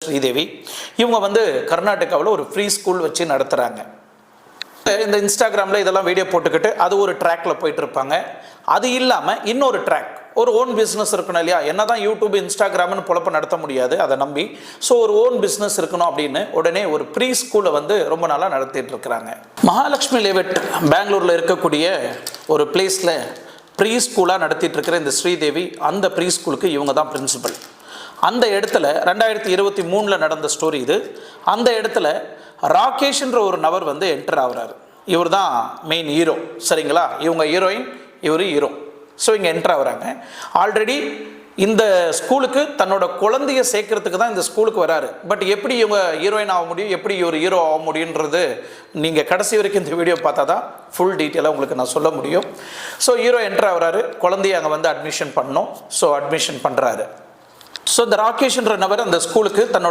ஸ்ரீதேவி. இவங்க வந்து கர்நாடகாவில் ஒரு ஃப்ரீ ஸ்கூல் வச்சு நடத்துகிறாங்க. இந்த இன்ஸ்டாகிராமில் இதெல்லாம் வீடியோ போட்டுக்கிட்டு அது ஒரு ட்ராக்ல போயிட்டு இருப்பாங்க. அது இல்லாமல் இன்னொரு ட்ராக், ஒரு ஓன் பிஸ்னஸ் இருக்கணும் இல்லையா? என்ன தான் யூடியூப் இன்ஸ்டாகிராம்னு பொழப்ப நடத்த முடியாது அதை நம்பி. ஸோ ஒரு ஓன் பிஸ்னஸ் இருக்கணும் அப்படின்னு உடனே ஒரு ப்ரீ ஸ்கூலை வந்து ரொம்ப நாளாக நடத்திட்டு இருக்கிறாங்க. மகாலட்சுமி லேவட் பெங்களூரில் இருக்கக்கூடிய ஒரு பிளேஸில் ப்ரீ ஸ்கூலாக நடத்திட்டு இருக்கிற இந்த ஸ்ரீதேவி, அந்த ப்ரீ ஸ்கூலுக்கு இவங்க தான் பிரின்சிபல். அந்த இடத்துல 2023 நடந்த ஸ்டோரி இது. அந்த இடத்துல ராகேஷ்ன்ற ஒரு நபர் வந்து என்டர் ஆகுறாரு. இவர் தான் மெயின் ஹீரோ, சரிங்களா? இவங்க ஹீரோயின், இவர் ஹீரோ. ஸோ இங்கே என்டர் ஆகுறாங்க. ஆல்ரெடி இந்த ஸ்கூலுக்கு தன்னோட குழந்தைய சேர்க்கறதுக்கு தான் இந்த ஸ்கூலுக்கு வராரு. பட் எப்படி இவங்க ஹீரோயின் ஆக முடியும், எப்படி இவர் ஹீரோ ஆக முடியுன்றது நீங்கள் கடைசி வரைக்கும் இந்த வீடியோ பார்த்தா தான் ஃபுல் டீட்டெயிலாக உங்களுக்கு நான் சொல்ல முடியும். ஸோ ஹீரோ என்டர் ஆகுறாரு, குழந்தைய அங்கே வந்து அட்மிஷன் பண்ணோம். ஸோ அட்மிஷன் பண்ணுறாரு. ஸோ இந்த ராகேஷ்ன்ற நபர் அந்த ஸ்கூலுக்கு தன்னோட